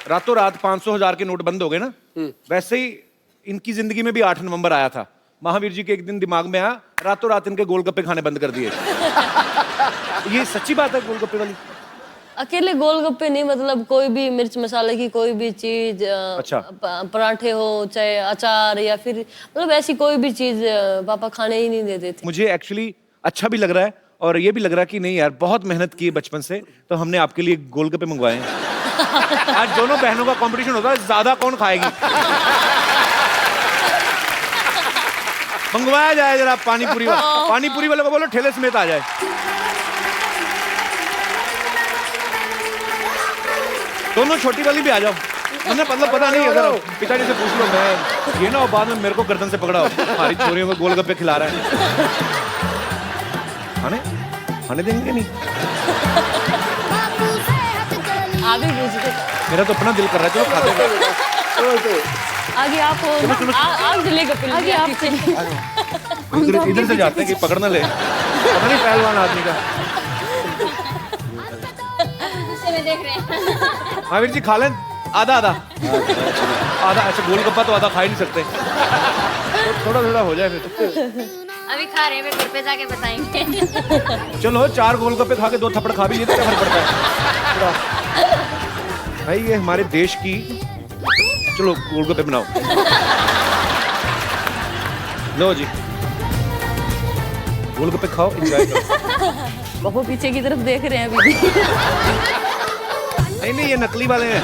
रातों रात 500,000 के नोट बंद हो गए ना, वैसे ही इनकी जिंदगी में भी 8 नवंबर आया था। महावीर जी के एक दिन दिमाग में आया, रातों रात इनके गोलगप्पे खाने बंद कर दिए। ये सच्ची बात है गोलगप्पे वाली? अकेले गोलगप्पे नहीं, मतलब कोई भी मिर्च मसाले की कोई भी चीज, अच्छा। पराठे हो चाहे अचार या फिर मतलब ऐसी कोई भी चीज पापा खाने ही नहीं देते थे। मुझे एक्चुअली अच्छा भी लग रहा है और ये भी लग रहा है कि नहीं यार, बहुत मेहनत की है बचपन से, तो हमने आपके लिए गोलगप्पे मंगवाए हैं। आज दोनों बहनों का कंपटीशन होता है, ज्यादा कौन खाएगी। मंगवाया जाए जरा पानीपुरी वाले को बोलो ठेले समेत आ जाए। दोनों छोटी वाली भी आ जाओ। मैंने मतलब पता नहीं, अगर पिताजी से पूछ लो, मैं ये ना हो बाद में मेरे को गर्दन से पकड़ा हो, हमारी चोरियों को गोलगप्पे खिला रहा है। खाने देंगे नहीं? आप ही पूछिए। मेरा तो अपना दिल कर रहा है, चलो खाते हैं। आगे आप हो, आप जलेगा आगे आप चलिए। इधर से जाते हैं कि पकड़ ना ले, पता नहीं पहलवान आदमी का। देख रहे हैं। महावीर जी खा लें आधा। अच्छा गोलगप्पा तो आधा खा ही नहीं सकते, थोड़ा थोड़ा हो जाए फिर। अभी खा रहे हैं, घर पे जाके बताएंगे। चलो 4 गोलगप्पे खा के 2 थप्पड़ खा भी लिए तो क्या फर्क पड़ता है भाई, ये हमारे देश की। चलो गोलगप्पे बनाओ, लो जी गोलगप्पे खाओ, एंजॉय करो। वो पीछे की तरफ देख रहे हैं अभी भी। नहीं ये नकली वाले हैं,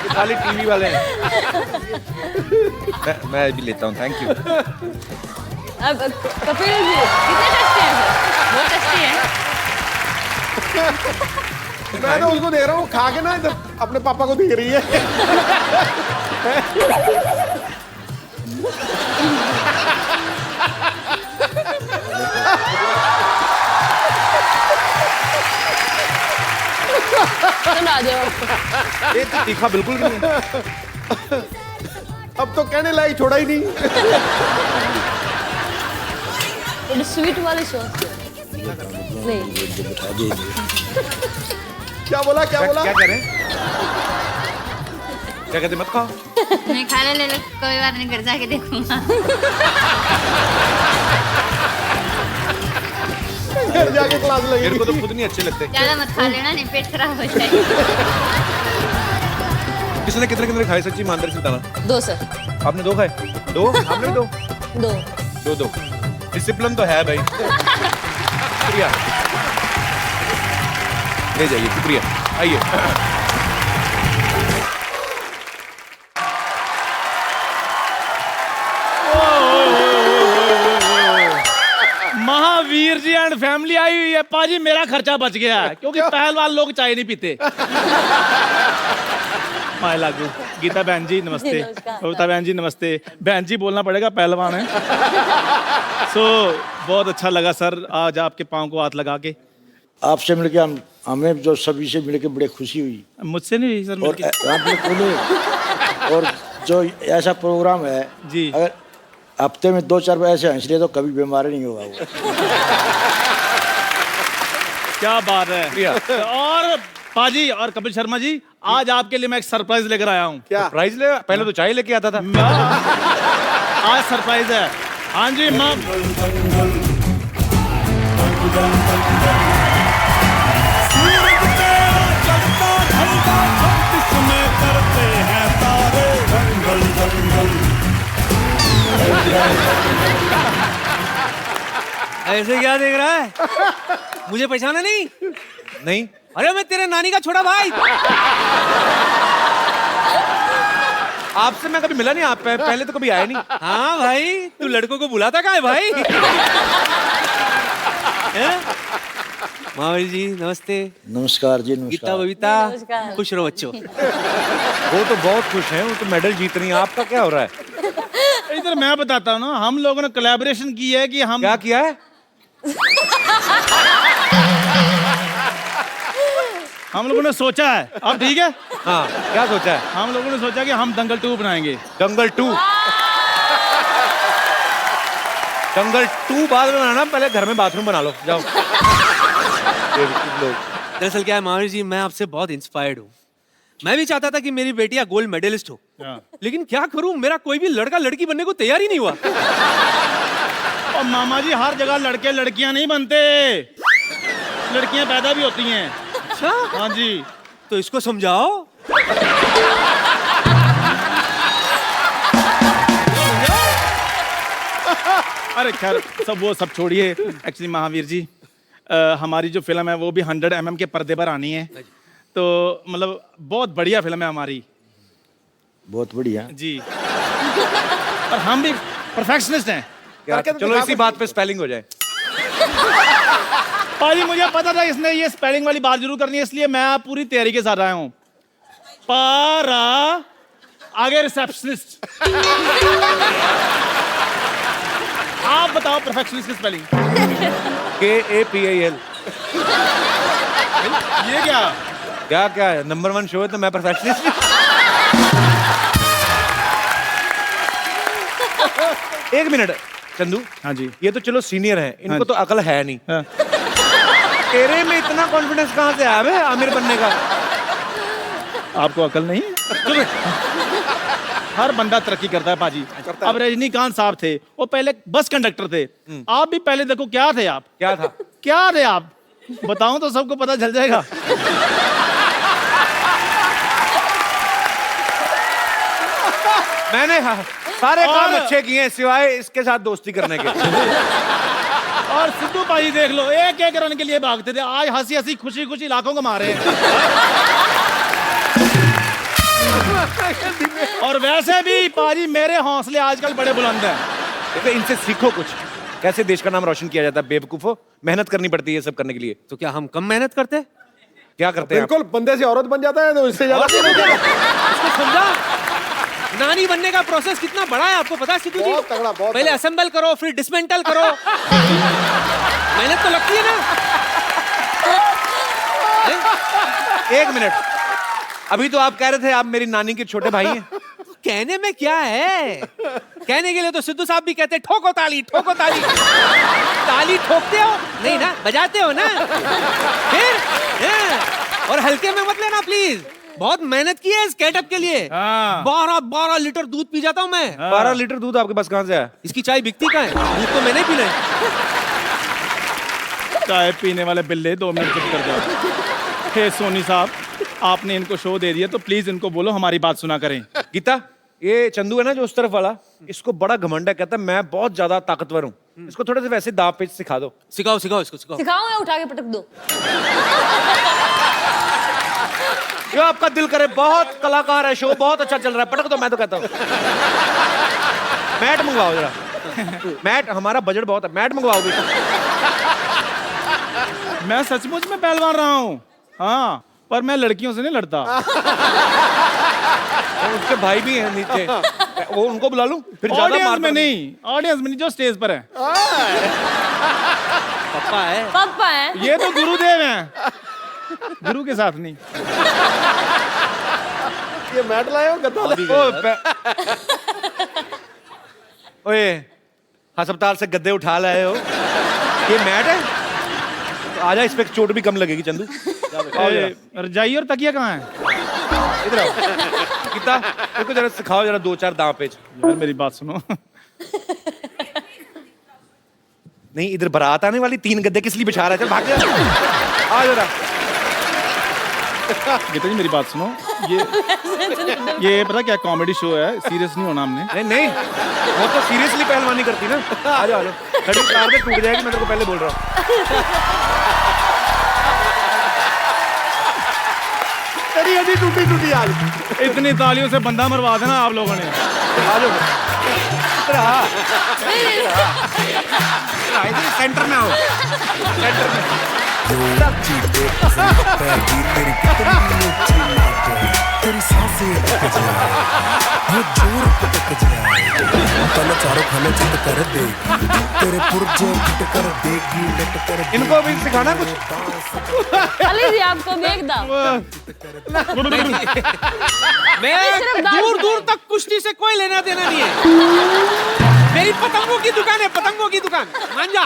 ये खाली टीवी वाले हैं। मैं भी लेता हूँ, थैंक यू। अब कपिल जी कितने टेस्टी हैं सर? बहुत टेस्टी हैं। मैं तो उसको देख रहा हूँ खा के ना, इधर अपने पापा को देख रही है। आ जाओ। ये तो तीखा बिल्कुल नहीं। अब तो कहने लायक छोड़ा ही नहीं। थोड़ी स्वीट वाली सॉस नहीं। क्या बोला क्या करें? क्या कहते? मत खाओ। नहीं खा ले, कोई बात नहीं, घर जाके देखूंगा। घर जाके क्लास लगी। मेरे को तो खुद नहीं अच्छे लगते। ज्यादा मत खा लेना, नहीं पेट खराब हो जाएगा। किसने कितने खाए? सच्ची ईमानदारी से बताना। 2 सर। आपने 2 खाए? 2? आपने भी 2? 2। डिसिप्लिन तो है भाई। शुक्रिया, ले जाइए। शुक्रिया, आइए। Mahavir ji and family I हुई है। पाजी मेरा खर्चा बच गया है, क्योंकि पहलवान लोग चाय नहीं पीते। माय लागू। गीता बहन जी नमस्ते। कविता बहन जी नमस्ते। बहन जी बोलना पड़ेगा, पहलवान है। बहुत अच्छा लगा सर आज आपके पाँव को हाथ लगा के। आपसे मिलके हमें जो सभी से मिलके बड़ी खुशी हुई। मुझसे नहीं हुई सर और आपने और जो ऐसा प्रोग्राम है जी, अगर हफ्ते में 2-4 बार ऐसे हंस लिए तो कभी बीमार नहीं होगा वो। क्या बात है। और पाजी और कपिल शर्मा जी, आज आपके लिए मैं एक सरप्राइज लेकर आया हूँ। क्या सरप्राइज ले? पहले तो चाय लेके आता था। आज सरप्राइज है। हाँ जी माँ। ऐसे क्या देख रहा है? मुझे पहचाना नहीं? अरे मैं तेरे नानी का छोटा भाई। आपसे मैं कभी मिला नहीं, आप पहले तो कभी आया नहीं। हाँ भाई, तू लड़कों को बुलाता कहाँ है भाई? महावीर जी नमस्ते। नमस्कार जी। गीता नमस्कार। बबीता, खुश रहो बच्चों। वो तो बहुत खुश हैं, वो तो मेडल जीत रही हैं। आपका क्या हो रहा है? इधर मैं बताता हूँ ना, हम लोगों ने कोलैबोरेशन की है कि हम क्या किया है? हम लोगों ने सोचा है। अब ठीक है। हाँ, क्या सोचा है? हम लोगों ने सोचा कि हम दंगल 2 बनाएंगे। दंगल 2? दंगल 2 बाद में बनाना, पहले घर में बाथरूम बना लो, जाओ। लोग दरअसल क्या है महावीर जी, मैं आपसे बहुत इंस्पायर्ड हूँ। मैं भी चाहता था कि मेरी बेटियां गोल्ड मेडलिस्ट हो, लेकिन क्या करूं, मेरा कोई भी लड़का लड़की बनने को तैयार ही नहीं हुआ। और मामा जी, हर जगह लड़के लड़कियां नहीं बनते, लड़कियां पैदा भी होती हैं। अच्छा, हाँ जी। तो इसको समझाओ। अरे खैर, सब छोड़िए। एक्चुअली महावीर जी, हमारी जो फिल्म है वो भी 100 mm के पर्दे पर आनी है, तो मतलब बहुत बढ़िया फिल्म है हमारी बहुत बढ़िया जी। और हम भी परफेक्शनिस्ट हैं। करके तो चलो दिखा इसी कुछ। बात पे स्पेलिंग हो जाए। पाजी, मुझे पता था इसने ये स्पेलिंग वाली बात जरूर करनी है, इसलिए मैं पूरी तैयारी के साथ आया हूँ। पारा आगे रिसेप्शनिस्ट। आप बताओ परफेक्शनिस्ट की स्पेलिंग। KAPIL। ये क्या? क्या क्या है, नंबर 1 शो है तो मैं परफेक्शनिस्ट। एक मिनट चंदू। हाँ जी। ये तो चलो सीनियर हैं, इनको तो अकल है नहीं। हाँ। तेरे में इतना कॉन्फिडेंस कहाँ से आया बे आमिर बनने का? आपको अकल नहीं है? हर बंदा तरक्की करता है पाजी। अब रजनीकांत साहब थे, वो पहले बस कंडक्टर थे। आप भी पहले देखो, क्या थे आप? क्या था? क्या थे आप? बताऊं तो सबको पता चल जाएगा। मैंने सारे काम और- अच्छे किए हैं सिवाय इसके साथ दोस्ती करने के। और सिद्धू भाई देख लो, एक एक रन के लिए भागते थे, आज हंसी हंसी खुशी खुशी लाखों को मारे हैं। और वैसे भी पाजी मेरे हौसले आजकल बड़े बुलंद हैं। देखो इनसे सीखो कुछ, कैसे देश का नाम रोशन किया जाता है। बेवकूफो, मेहनत करनी पड़ती है सब करने के लिए। तो क्या हम कम मेहनत करते? क्या करते हैं आप? बिल्कुल, बंदे से औरत बन जाता है तो इससे ज्यादा इसको समझा? नानी बनने का प्रोसेस कितना बड़ा है, आपको पता है सिद्धू जी? बहुत तगड़ा, बहुत पहले तगड़ा। असेंबल करो, फिर डिसमेंटल करो। मेहनत तो लगती है ना। एक मिनट, अभी तो आप कह रहे थे आप मेरी नानी के छोटे भाई हैं। कहने में क्या है, कहने के लिए तो सिद्धू साहब भी कहते हैं ठोको ताली, ठोको ताली। ताली ठोकते हो नहीं ना, बजाते हो ना। फिर और हल्के में मत लेना प्लीज, बहुत मेहनत की है इस गेटअप के लिए। हाँ। 12 लीटर दूध पी जाता हूँ मैं। 12 लीटर दूध आपके पास कहाँ से आया? इसकी चाय बिकती कहाँ है? दूध तो मैंने पीना है। चाय पीने वाले बिल्ले, 2 मिनट चुप कर जाओ। हे सोनी साहब, आपने इनको शो दे दिया तो प्लीज इनको बोलो हमारी बात सुना करें। गीता, ये चंदू है ना जो उस तरफ वाला, इसको बड़ा घमंड है, कहता है मैं बहुत ज्यादा ताकतवर हूँ। इसको थोड़े से वैसे दाव पेच सिखा दो। सिखाओ सिखाओ इसको, सिखाओ। सिखाओ या उठा के पटक दो? जो आपका दिल करे, बहुत कलाकार है, शो बहुत अच्छा चल रहा है, पटक दो। मैं तो कहता हूँ मैट मंगवाओ जरा। मैट, हमारा बजट बहुत है, मैट मंगवाओ बेटा। मैं सचमुच में पहलवान रहा हूँ, हाँ, पर मैं लड़कियों से नहीं लड़ता। और उसके भाई भी हैं नीचे, वो उनको बुला लूं फिर ज्यादा ऑडियंस मार में नहीं, ऑडियंस में नहीं, जो स्टेज पर है। पप्पा है। पापा है। ये तो गुरुदेव हैं, गुरु के साथ नहीं। ये मैट लाए हो गद्दा लाए? ओए, अस्पताल से गद्दे उठा लाए हो, ये मैट है? तो आजा, इस पे चोट भी कम लगेगी चंदू। रजाई और तकिया कहाँ है? इधर आओ। गीता, मेरे को जरा सिखाओ जरा 2-4 दांव पेच। यार मेरी बात सुनो। नहीं, इधर बारात आने वाली, 3 गद्दे किस लिए बिछा रहा है? चल भाग जा, आ जरा। गीता जी मेरी बात सुनो, ये पता क्या कॉमेडी शो है, सीरियस नहीं होना हमने। नहीं नहीं, वो तो सीरियसली पहलवानी करती ना। आ जाओ, खड़ी कार में टूट जाएगी, मैं तेरे को पहले बोल रहा हूँ। तेरी हड्डी टूटी टूटी आज। इतनी तालियों से बंदा मरवा देना आप लोगों ने। आ जाओ, इधर आ। इधर सेंटर में आओ, सेंटर में। तेरी सांसें अटक जाए, वो जोर पटक जाए, तन चारों खाने चित कर दे, तेरे पुर्जे फिट कर देगी, लट कर देगी। इनको भी सिखाना कुछ। खाली जी आपको भी एक दाव। मैं सिर्फ दाल दूर दूर तक कुश्ती से कोई लेना देना नहीं है। मेरी पतंगों की दुकान है, पतंगों की दुकान, मान जा।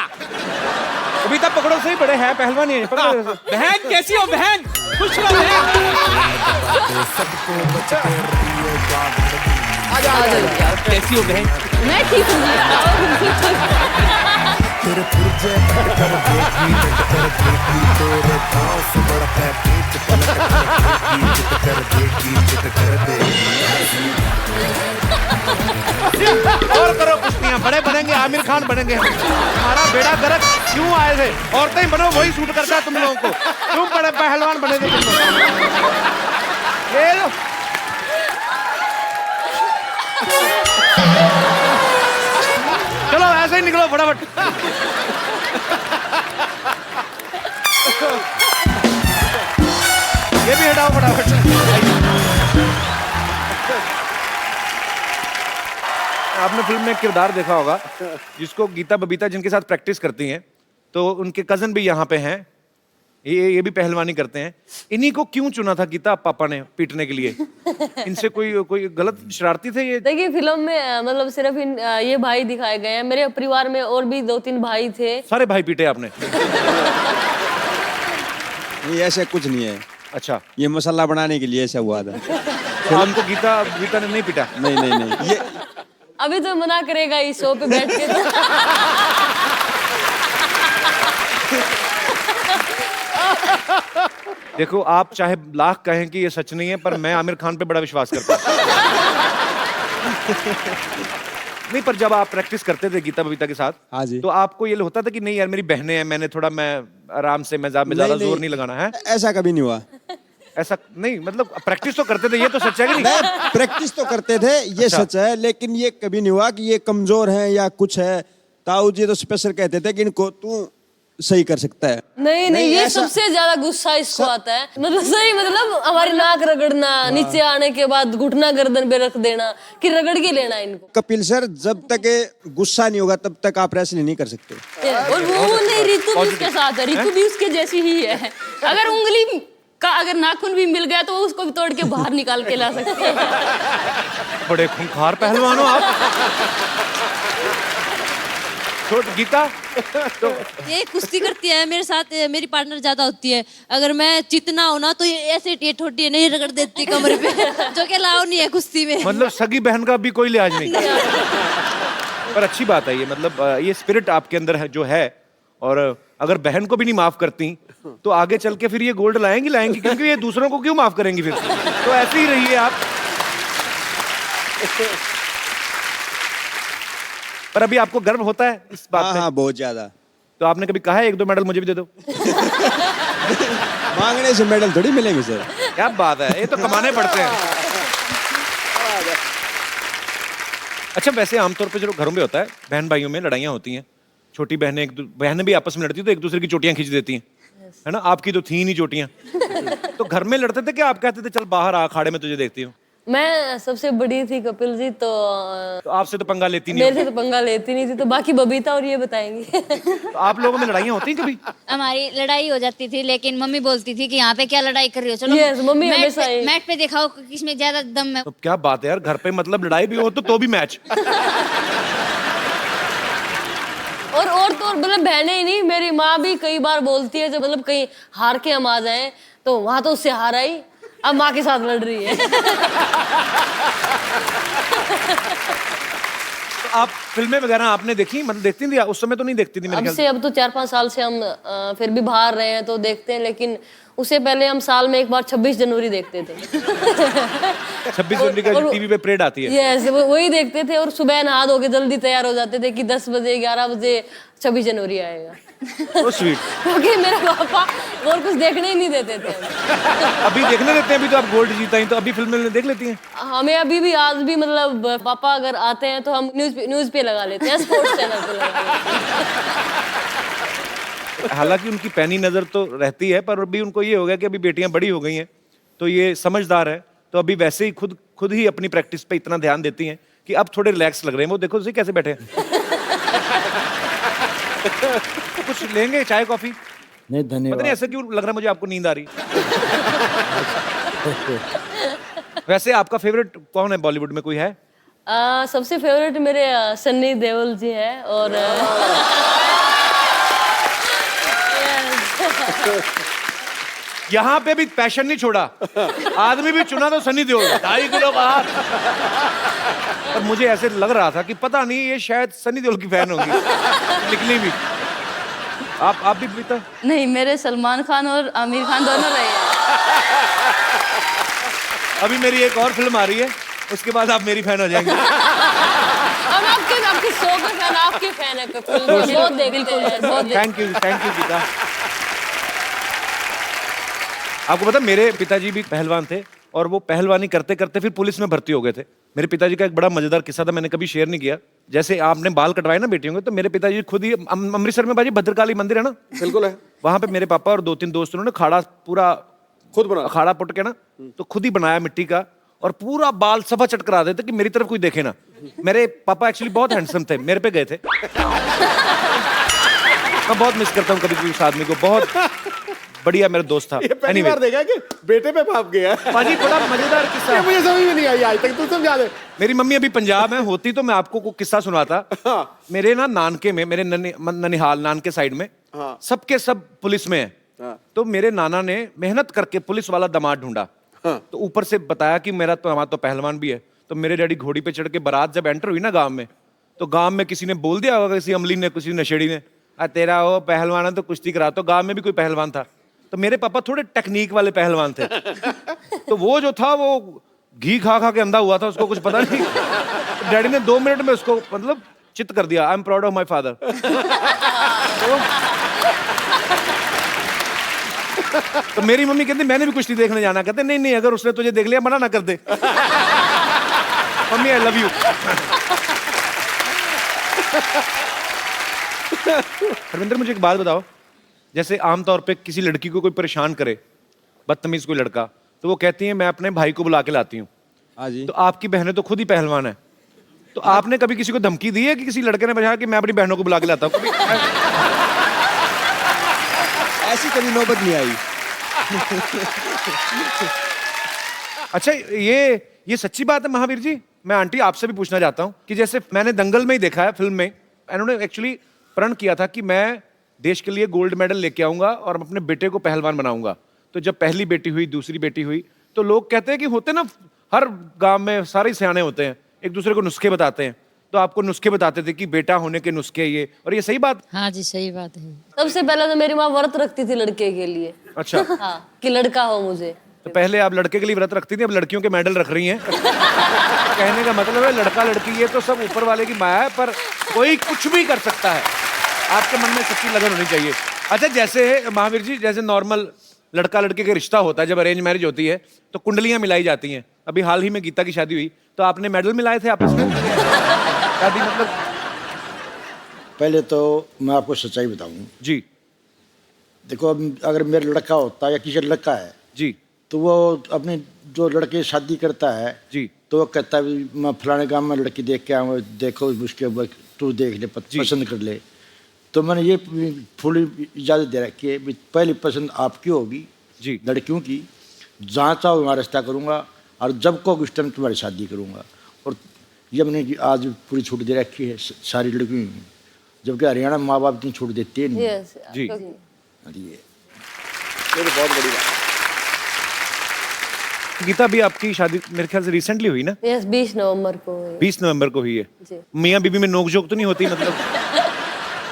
तो बबीता पकड़ो सही, बड़े हैं पहलवान ही है, पकड़ो। बहन कैसी हो बहन? खुश रहो बहन। सबको बच के रहियो बात कैसी हो बहन? मैं ठीक हूँ जी। तेरे पुरजे कट कर देगी लट कर देगी तेरे गाँव से बड़ा पैकेट पलट कर देगी चित कर देगी। और करो कुश्तियां, बड़े बनेंगे, आमिर खान बनेंगे। हमारा बेड़ा गर्क क्यों आए थे? औरतें बनो, वही सूट करता है तुम लोगों को। क्यों बड़े पहलवान बने थे तुम लोग? ये लो। चलो ऐसे ही निकलो फटाफट। ये भी हटाओ फटाफट। आपने फिल्म में एक किरदार देखा होगा जिसको गीता बबीता जिनके साथ प्रैक्टिस करती हैं, तो उनके कजन भी यहाँ पे हैं, ये भी पहलवानी करते हैं। इन्हीं को क्यों चुना था गीता पापा ने पीटने के लिए? इनसे कोई गलत शरारती थे ये? देखिए फिल्म में मतलब सिर्फ ये भाई दिखाए गए हैं। मेरे परिवार में और भी 2-3 भाई थे। सारे भाई पीटे आपने? नहीं ऐसा कुछ नहीं है। अच्छा, ये मसाला बनाने के लिए ऐसा हुआ था। तो आपको गीता ने नहीं पीटा? नहीं ये अभी तो मना करेगा इस शो पे बैठ के तो। देखो, आप चाहे लाख कहें कि ये सच नहीं है, पर मैं आमिर खान पे बड़ा विश्वास करता हूँ। नहीं, पर जब आप प्रैक्टिस करते थे गीता बबीता के साथ, हाँ जी, तो आपको ये होता था कि नहीं यार मेरी बहनें हैं, मैं आराम से, मैं ज्यादा जोर नहीं लगाना है? ऐसा कभी नहीं हुआ। ऐसा नहीं, मतलब प्रैक्टिस तो करते थे, ये तो सच है कि नहीं? नहीं प्रैक्टिस तो करते थे, ये अच्छा। सच है, लेकिन ये कभी नहीं हुआ कि ये कमजोर है या कुछ है। ताऊ जी तो स्पेशल कहते थे कि इनको तू सही कर सकता है। नहीं ये ऐसा- सबसे ज्यादा गुस्सा इसको आता है। मतलब सही, मतलब हमारी नाक रगड़ना, नीचे आने के बाद घुटना गर्दन पे रख देना कि रगड़ के लेना इनको। कपिल सर, जब तक ये गुस्सा नहीं होगा तब तक आप रेसलिंग नहीं कर सकते। और वो नहीं, रितु भी उसके साथ है, रितु भी उसके जैसी ही है। अगर उंगली का अगर नाखून भी मिल गया तो वो उसको भी तोड़ के बाहर निकाल के ला सकते हैं। बड़े खूंखार पहलवान हो आप। तो गीता तो ये कुश्ती करती है मेरे साथ, मेरी पार्टनर ज्यादा होती है। अगर मैं चितना हो ना तो ये ऐसे ये ठोटी नहीं रगड़ देती कमर पे, जो कि अलाउ नहीं है कुश्ती में। मतलब सगी बहन का भी कोई लिहाज नहीं। पर अच्छी बात है ये, मतलब ये स्पिरिट आपके अंदर है जो है। और अगर बहन को भी नहीं माफ करती तो आगे चल के फिर ये गोल्ड लाएंगी, क्योंकि ये दूसरों को क्यों माफ करेंगी फिर? तो ऐसे ही रहिए आप। पर अभी आपको गर्व होता है इस बात पे? हाँ बहुत ज्यादा। तो आपने कभी कहा है 1-2 मेडल मुझे भी दे दो? मांगने से मेडल थोड़ी मिलेंगे सर। क्या बात है, ये तो कमाने पड़ते हैं। अच्छा, वैसे आमतौर पे जो घरों में होता है, बहन भाइयों में लड़ाइयाँ होती हैं, छोटी बहनें भी आपस में लड़ती तो एक दूसरे की चोटियां खींच देती हैं, है ना? आपकी तो थी नहीं चोटियां। तो घर में लड़ते थे कि आप कहते थे चल बाहर आ, अखाड़े में तुझे देखती हूँ? मैं सबसे बड़ी थी कपिल जी, तो आपसे तो पंगा लेती नहीं मेरे से होगी। तो पंगा लेती नहीं थी, तो बाकी बबीता और ये बताएंगी। तो आप लोगों में लड़ाइयाँ होती हैं कभी? हमारी लड़ाई हो जाती थी, लेकिन मम्मी बोलती थी कि यहाँ पे क्या लड़ाई कर रही हो, चलो Yes, मम्मी हमेशा ही। मैट पे दिखाओ किसमें ज्यादा दम है। तो क्या बात है यार, घर पे मतलब लड़ाई भी हो तो भी मैच। और मतलब बहनें ही नहीं, मेरी माँ भी कई बार बोलती है, जब मतलब कहीं हार के हम आ जाएं तो वहां तो उससे हार आई, अब माँ के साथ लड़ रही है। तो आप फिल्में वगैरह आपने देखी, मतलब देखती थी? उस समय तो नहीं देखती थी मेरे अब ख्याल से, अब तो 4-5 साल से हम फिर भी बाहर रहे हैं तो देखते हैं, लेकिन उससे पहले हम साल में एक बार 26 जनवरी देखते थे। 26 जनवरी का टीवी पे परेड आती है। यस, वही देखते थे, और सुबह नहा धो के जल्दी तैयार हो जाते थे कि 10 बजे 11 बजे 26 जनवरी आएगा। तो स्वीट। क्योंकि मेरे पापा और कुछ देखने ही नहीं देते थे। अभी देखने देते हैं? अभी तो आप गोल्ड जीता ही, तो अभी फिल्में देख लेती हैं? हमें अभी भी, आज भी, मतलब पापा अगर आते हैं तो हम न्यूज पे लगा लेते हैं, स्पोर्ट्स चैनल पे लगा लेते हैं। हालांकि उनकी पैनी नजर तो रहती है, पर अभी उनको ये हो गया कि अभी बेटियां बड़ी हो गई हैं, तो ये समझदार है, तो अभी वैसे ही खुद ही अपनी प्रैक्टिस पे इतना ध्यान देती हैं कि अब थोड़े रिलैक्स लग रहे हैं। वो देखो उसे कैसे बैठे हैं। तो कुछ लेंगे, चाय कॉफी? नहीं पता नहीं धन्यवाद। ऐसा क्यों लग रहा है मुझे आपको नींद आ रही। वैसे आपका फेवरेट कौन है बॉलीवुड में, कोई है? सबसे फेवरेट मेरे सन्नी देओल जी हैं, और यहाँ पे भी पैशन नहीं छोड़ा, आदमी भी चुना तो सनी देओल, 2.5 किलो का हाथ। और मुझे ऐसे लग रहा था कि पता नहीं ये शायद सनी देओल की फैन होगी, निकली भी। आप भी बबीता? नहीं, मेरे सलमान खान और आमिर खान दोनों रहे हैं। अभी मेरी एक और फिल्म आ रही है, उसके बाद आप मेरी फैन हो जाएंगे। हम आपके शो के फैन, आपके फैन है, बहुत देखते हैं, बहुत थैंक यू गीता। आपको पता मेरे पिताजी भी पहलवान थे और वो पहलवानी करते करते फिर पुलिस में भर्ती हो गए थे। मेरे पिताजी का एक बड़ा मजेदार किस्सा था, मैंने कभी शेयर नहीं किया। जैसे आपने बाल कटवाए ना बेटियों के, तो मेरे पिताजी खुद ही अमृतसर में बाजी भद्रकाली मंदिर है ना, बिल्कुल है। वहां पे मेरे पापा और 2-3 दोस्त उन्होंने खाड़ा पूरा खुद बना अखाड़ा पुट के ना, तो खुद ही बनाया मिट्टी का, और पूरा बाल सफा चट करा देते कि मेरी तरफ कोई देखे ना। मेरे पापा एक्चुअली बहुत हैंडसम थे, मेरे पे गए थे। मैं बहुत मिस करता हूँ कभी कभी उस आदमी को, बहुत बढ़िया मेरा दोस्त था। ये पहली बार देखा कि बेटे पे बाप गया। पाजी बड़ा मजेदार किस्सा है। मुझे समझ में नहीं आई आज तक, तू समझा दे। मेरी मम्मी अभी पंजाब में होती तो मैं आपको को किस्सा सुनाता। हाँ। मेरे ना नानके में, मेरे ननिहाल नानके साइड में, हाँ। सबके सब पुलिस में है। हाँ। तो मेरे नाना ने मेहनत करके पुलिस वाला दामाद ढूंढा। हाँ। तो ऊपर से बताया कि मेरा तो दामाद तो पहलवान भी है। तो मेरे डैडी घोड़ी पे चढ़ के बारात जब एंटर हुई ना गांव में, तो गांव में किसी ने बोल दिया होगा, किसी अमली ने, किसी नशेड़ी ने, तेरा वो पहलवान है तो कुश्ती करा। तो गांव में भी कोई पहलवान था। तो मेरे पापा थोड़े टेक्निक वाले पहलवान थे। तो वो जो था वो घी खा खा के अंधा हुआ था, उसको कुछ पता नहीं। डैडी ने 2 मिनट में उसको मतलब चित कर दिया। I am proud of my father. तो मेरी मम्मी कहती मैंने भी कुश्ती देखने जाना। कहते नहीं नहीं, अगर उसने तुझे देख लिया मना ना कर दे। Mummy I love you. Harvinder मुझे एक बात बताओ, जैसे आमतौर पे किसी लड़की को कोई परेशान करे, बदतमीज कोई लड़का, तो वो कहती है मैं अपने भाई को बुला के लाती हूँ। हाँ जी। तो आपकी बहनें तो खुद ही पहलवान है, तो आपने कभी किसी को धमकी दी है कि किसी लड़के ने बताया कि मैं अपनी बहनों को बुला के लाता हूँ? कभी ऐसी कभी नौबत नहीं आई। अच्छा, ये सच्ची बात है महावीर जी? मैं आंटी आपसे भी पूछना चाहता हूँ कि जैसे मैंने दंगल में ही देखा है, फिल्म में इन्होंने एक्चुअली प्रण किया था कि मैं देश के लिए गोल्ड मेडल लेके आऊंगा और अपने बेटे को पहलवान बनाऊंगा। तो जब पहली बेटी हुई, दूसरी बेटी हुई, तो लोग कहते हैं कि होते ना, हर गांव में सारे सियाने होते हैं, एक दूसरे को नुस्खे बताते हैं। तो आपको नुस्खे बताते थे कि बेटा होने के नुस्खे ये, और ये सही बात? हाँ जी, सही बात है। सबसे पहले तो मेरी माँ व्रत रखती थी लड़के के लिए। अच्छा। हाँ, कि लड़का हो मुझे। तो पहले आप लड़के के लिए व्रत रखती थी, अब लड़कियों के मेडल रख रही हैं। कहने का मतलब है लड़का लड़की ये तो सब ऊपर वाले की माया है, पर कोई कुछ भी कर सकता है। आपके मन में सच्ची लगन होनी चाहिए। अच्छा, जैसे महावीर जी, जैसे नॉर्मल लड़का लड़के का रिश्ता होता है, जब अरेंज मैरिज होती है तो कुंडलियां मिलाई जाती हैं। अभी हाल ही में गीता की शादी हुई, तो आपने मेडल मिलाए थे आपस में? शादी मतलब? पहले तो मैं आपको सच्चाई बताऊं जी देखो, अब अगर मेरा लड़का होता या किसी लड़का है जी, तो वो अपने जो लड़के शादी करता है जी, तो वो कहता है भी मैं फलाने गांव में लड़की देख के आऊँगा, देखो उसके तू देख ले, पसंद कर ले। तो मैंने ये फुल इजाज़त दे रखी है भी पहली पसंद आपकी होगी जी, लड़कियों की, जहाँ चाहो वहाँ रिश्ता करूँगा, और जब को उस टाइम तुम्हारी शादी करूँगा। और ये मैंने आज पूरी छूट दे रखी है सारी लड़कियों में, जबकि हरियाणा में माँ बाप इतनी छूट देते नहीं। जी। ये बहुत बड़ी बात। गीता, भी आपकी शादी मेरे ख्याल से रिसेंटली हुई ना? यस, 20 नवंबर को हुई। 20 नवंबर को हुई है। जी। मियाँ बीबी में नोकझोंक तो नहीं होती? मतलब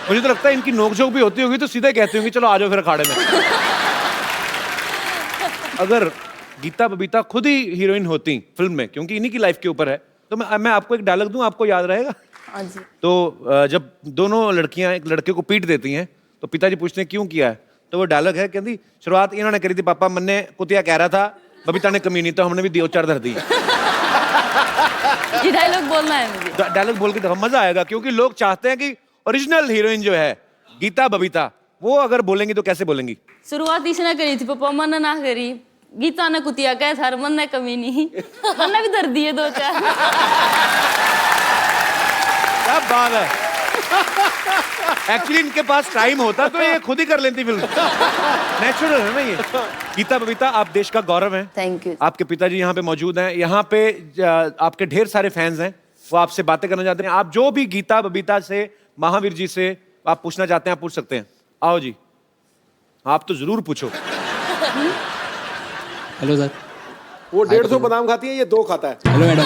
मुझे तो लगता है इनकी नोकझोंक भी होती होगी तो सीधा कहती होंगी चलो आ जाओ फिर अखाड़े में। अगर गीता बबीता खुद ही हीरोइन होती फिल्म में, क्योंकि इन्हीं की लाइफ के ऊपर है, तो मैं आपको एक डायलॉग दूं, आपको याद रहेगा? हाँ जी। तो जब दोनों लड़कियां एक लड़के को पीट देती हैं, तो पिताजी पूछते हैं क्यों किया है? तो वो डायलॉग है, कहती शुरुआत इन्होंने करी थी, पापा मन्ने कुतिया कह रहा था, बबीता ने कमी नहीं, तो हमने भी 2-4 धर दी। ये डायलॉग बोलना है मुझे। डायलॉग बोल के देखो, मजा आएगा, क्योंकि लोग चाहते हैं कि ओरिजिनल हीरोइन जो है गीता बबीता, वो अगर बोलेंगी तो कैसे बोलेंगी? शुरुआत इसने करी थी, पापा मन ना करी, गीता ने कुतिया कह था, मन ने कमी नहीं, मन भी दर दिए 2-4। क्या बात है। एक्चुअली इनके पास टाइम होता तो ये खुद ही कर लेती फिल्म। नेचुरल है ना ये। गीता बबीता, आप देश का गौरव हैं। Thank you. आपके पिताजी यहाँ पे मौजूद हैं, यहाँ पे आपके ढेर सारे फैंस हैं, वो आपसे बातें करना चाहते हैं। आप जो भी गीता बबीता से, महावीर जी से आप पूछना चाहते हैं, आप पूछ सकते हैं। आओ जी। आप तो जरूर पूछो। Hello sir. वो 150 बादाम खाती है, ये 2 खाता है। Hello madam.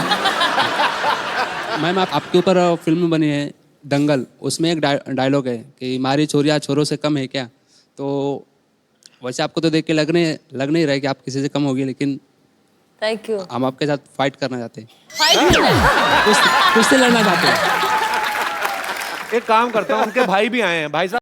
मैम आपके ऊपर फिल्म बनी है दंगल, उसमें एक डायलॉग है कि हमारी चोरियाँ छोरों से कम है क्या। तो वैसे आपको तो देख के लग नहीं रहा है कि आप किसी से कम होगी, लेकिन थैंक यू। हम आपके साथ फाइट करना चाहते हैं, फाइट कुश्ती लड़ना चाहते हैं। एक काम करता हूँ, उनके भाई भी आए हैं, भाई साहब